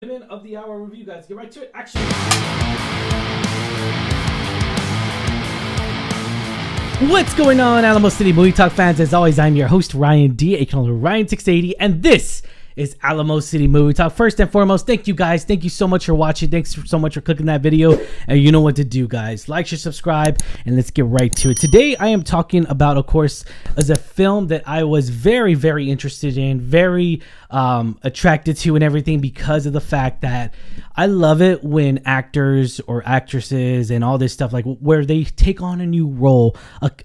Women of the Hour review, guys. Get right to it. Action. What's going on, Alamo City Movie Talk fans? As always, I'm your host, Ryan D, aka Ryan680, and this is Alamo City Movie Talk. First and foremost, thank you guys. Thank you so much for watching. Thanks so much for clicking that video. And you know what to do, guys. Like, share, subscribe, and let's get right to it. Today, I am talking about, of course, as a film that I was very, very interested in, very attracted to and everything, because of the fact that I love it when actors or actresses and all this stuff, like where they take on a new role,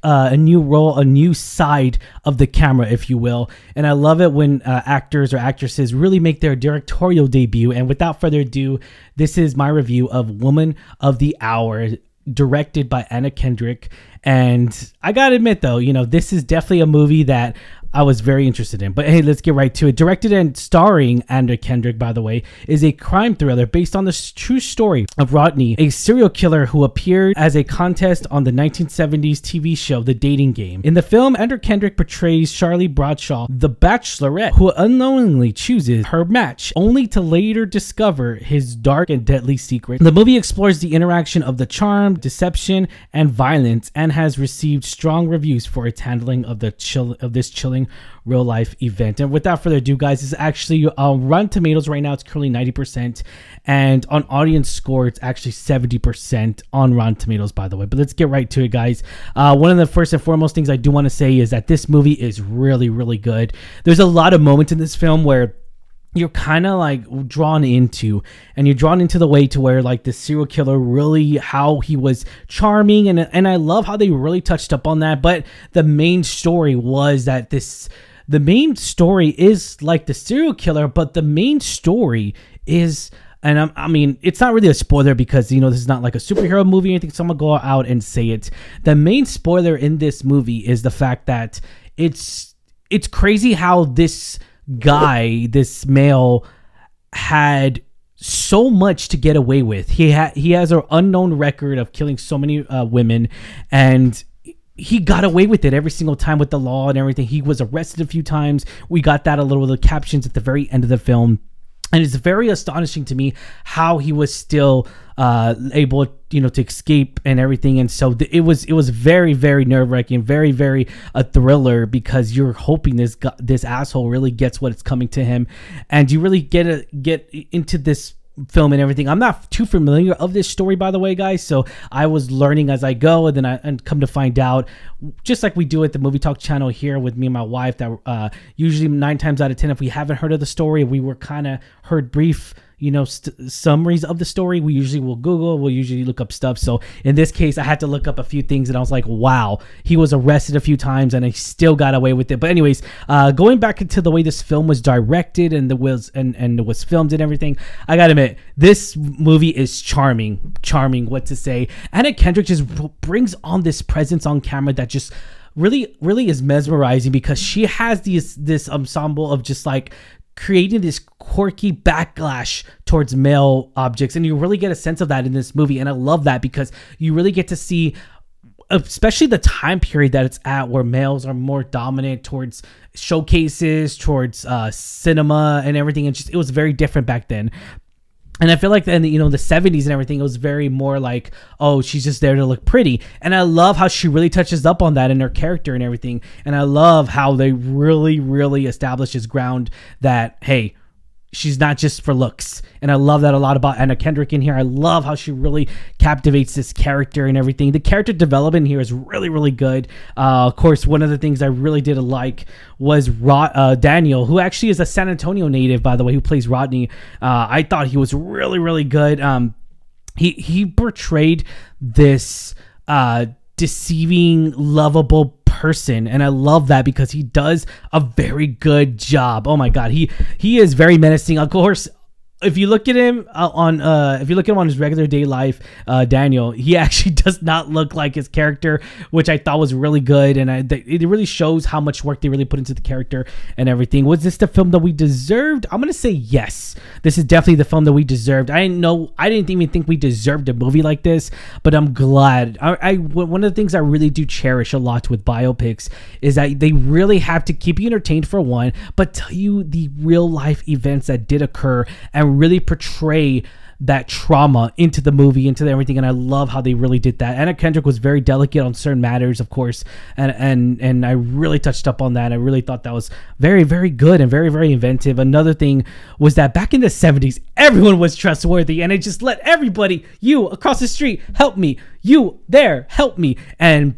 a new side of the camera, if you will. And I love it when actors or actresses really make their directorial debut. And without further ado, this is my review of Woman of the Hour, directed by Anna Kendrick. And I gotta admit, though, you know, this is definitely a movie that I was very interested in. But hey, let's get right to it. Directed and starring Anna Kendrick, by the way, is a crime thriller based on the true story of Rodney, a serial killer who appeared as a contest on the 1970s TV show The Dating Game. In the film, Anna Kendrick portrays Charlie Bradshaw, the bachelorette, who unknowingly chooses her match, only to later discover his dark and deadly secret. The movie explores the interaction of the charm, deception, and violence, and has received strong reviews for its handling of this chilling real life event. And without further ado, guys, it's actually Rotten Tomatoes right now, it's currently 90%, and on audience score it's actually 70% on Rotten Tomatoes, by the way. But let's get right to it, guys. One of the first and foremost things I do want to say is that this movie is really, really good. There's a lot of moments in this film where you're kind of like drawn into the way to where, like, the serial killer, really how he was charming, and I love how they really touched up on that. But the main story was that the main story is like the serial killer, but the main story is, and I mean, it's not really a spoiler because, you know, this is not like a superhero movie or anything, so I'm gonna go out and say it. The main spoiler in this movie is the fact that it's crazy how this guy, this male, had so much to get away with. He has an unknown record of killing so many women, and he got away with it every single time with the law and everything. He was arrested a few times. We got that a little of the captions at the very end of the film. And it's very astonishing to me how he was still able, you know, to escape and everything. And so it was very, very nerve-wracking, very, very a thriller, because you're hoping this asshole really gets what's coming to him, and you really get into this film and everything. I'm not too familiar of this story, by the way, guys, so I was learning as I go, and then I come to find out, just like we do at the Movie Talk channel here with me and my wife, that usually 9 times out of 10, if we haven't heard of the story, we were kind of heard brief, you know, summaries of the story, we usually will Google, we'll usually look up stuff. So in this case, I had to look up a few things, and I was like, wow, he was arrested a few times and he still got away with it. But anyways, going back into the way this film was directed and it was filmed and everything, I gotta admit, this movie is charming, what to say. Anna Kendrick just brings on this presence on camera that just really, really is mesmerizing, because she has this ensemble of just like creating this quirky backlash towards male objects, and you really get a sense of that in this movie. And I love that, because you really get to see, especially the time period that it's at, where males are more dominant towards showcases, towards cinema and everything. And it was very different back then. And I feel like in the, you know, the 70s and everything, it was very more like, oh, she's just there to look pretty. And I love how she really touches up on that in her character and everything. And I love how they really, really establish this ground that, hey, she's not just for looks. And I love that a lot about Anna Kendrick in here. I love how she really captivates this character and everything. The character development here is really, really good. Of course, one of the things I really did like was Daniel, who actually is a San Antonio native, by the way, who plays Rodney. I thought he was really, really good. He portrayed this deceiving, lovable person, and I love that, because he does a very good job. Oh my god, he is very menacing. Of course, if you look at him on his regular day life, Daniel, he actually does not look like his character, which I thought was really good, and it really shows how much work they really put into the character and everything. Was this the film that we deserved? I'm gonna say yes. This is definitely the film that we deserved. I didn't even think we deserved a movie like this, but I'm glad. One of the things I really do cherish a lot with biopics is that they really have to keep you entertained for one, but tell you the real life events that did occur and really portray that trauma into the movie, into everything, and I love how they really did that. Anna Kendrick was very delicate on certain matters, of course, and I really touched up on that. I really thought that was very, very good and very, very inventive. Another thing was that back in the 70s, everyone was trustworthy, and it just let everybody, you across the street, help me, you there, help me, and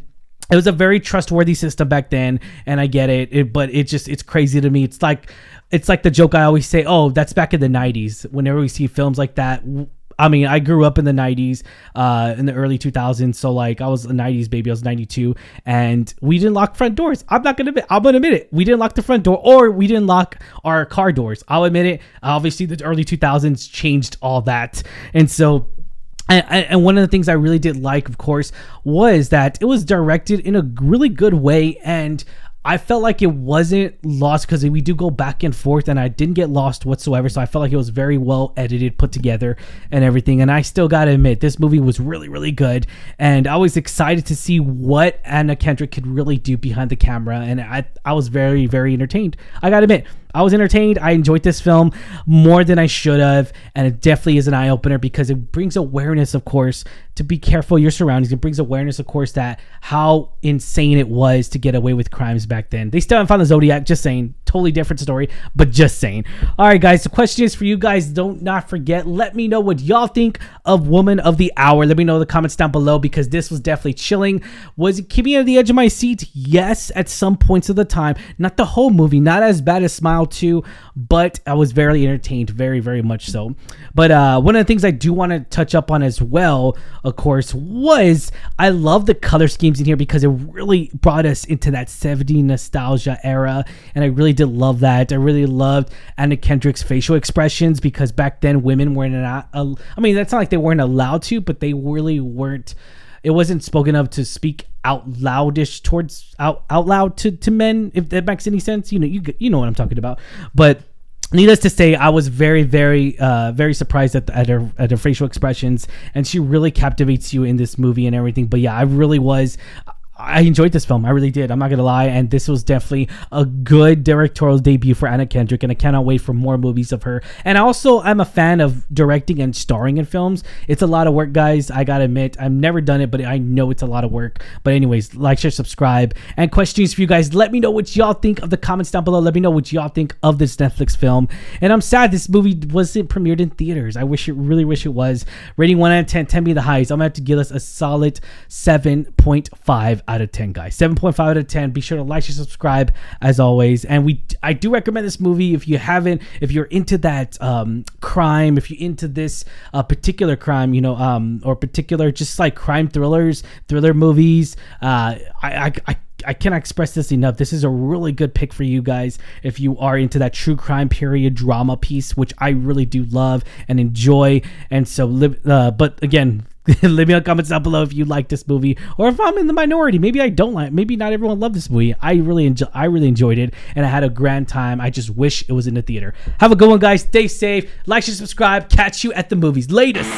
it was a very trustworthy system back then, and I get it, but it's crazy to me. It's like the joke I always say, oh, that's back in the 90s. Whenever we see films like that, I mean, I grew up in the 90s, in the early 2000s, so like I was a 90s baby. I was 92, and we didn't lock front doors. I'm gonna admit it. We didn't lock the front door, or we didn't lock our car doors. I'll admit it. Obviously, the early 2000s changed all that, and so. And one of the things I really did like, of course, was that it was directed in a really good way, and I felt like it wasn't lost because we do go back and forth, and I didn't get lost whatsoever. So I felt like it was very well edited, put together, and everything. And I still gotta admit, this movie was really, really good, and I was excited to see what Anna Kendrick could really do behind the camera, and I was very, very entertained. I gotta admit, I was entertained. I enjoyed this film more than I should have, and it definitely is an eye-opener because it brings awareness, of course, to be careful of your surroundings. It brings awareness, of course, that how insane it was to get away with crimes back then. They still haven't found the Zodiac, just saying. Totally different story, but just saying. All right, guys, the question is for you guys. Don't not forget, let me know what y'all think of Woman of the Hour. Let me know in the comments down below, because this was definitely chilling. Was it keeping me at the edge of my seat? Yes, at some points of the time. Not the whole movie, not as bad as Smile 2, but I was very entertained, very, very much so. But one of the things I do want to touch up on as well, of course, was I love the color schemes in here because it really brought us into that 70s nostalgia era, and I really did love that. I really loved Anna Kendrick's facial expressions because back then women weren't I mean, that's not like they weren't allowed to, but they really weren't. It wasn't spoken of to speak out loudish towards out loud to men, if that makes any sense. You know what I'm talking about. But needless to say, I was very, very, very surprised at her facial expressions, and she really captivates you in this movie and everything. But yeah, I really was. I enjoyed this film. I really did. I'm not going to lie. And this was definitely a good directorial debut for Anna Kendrick. And I cannot wait for more movies of her. And also, I'm a fan of directing and starring in films. It's a lot of work, guys. I got to admit, I've never done it, but I know it's a lot of work. But anyways, like, share, subscribe. And questions for you guys. Let me know what y'all think of the comments down below. Let me know what y'all think of this Netflix film. And I'm sad this movie wasn't premiered in theaters. I really wish it was. Rating 1 out of 10. 10 being the highest. I'm going to have to give us a solid 7.5 out of 10, guys. 7.5 out of 10. Be sure to like, share, subscribe as always. And I do recommend this movie if you haven't, if you're into that crime, if you're into this particular crime, or particular just like crime thriller movies. I cannot express this enough. This is a really good pick for you guys if you are into that true crime period drama piece, which I really do love and enjoy. And so, but again, leave me in the comments down below if you like this movie, or if I'm in the minority. Maybe I don't like. Maybe not everyone loved this movie. I really enjoyed it, and I had a grand time. I just wish it was in the theater. Have a good one, guys. Stay safe. Like, share, subscribe. Catch you at the movies. Latest.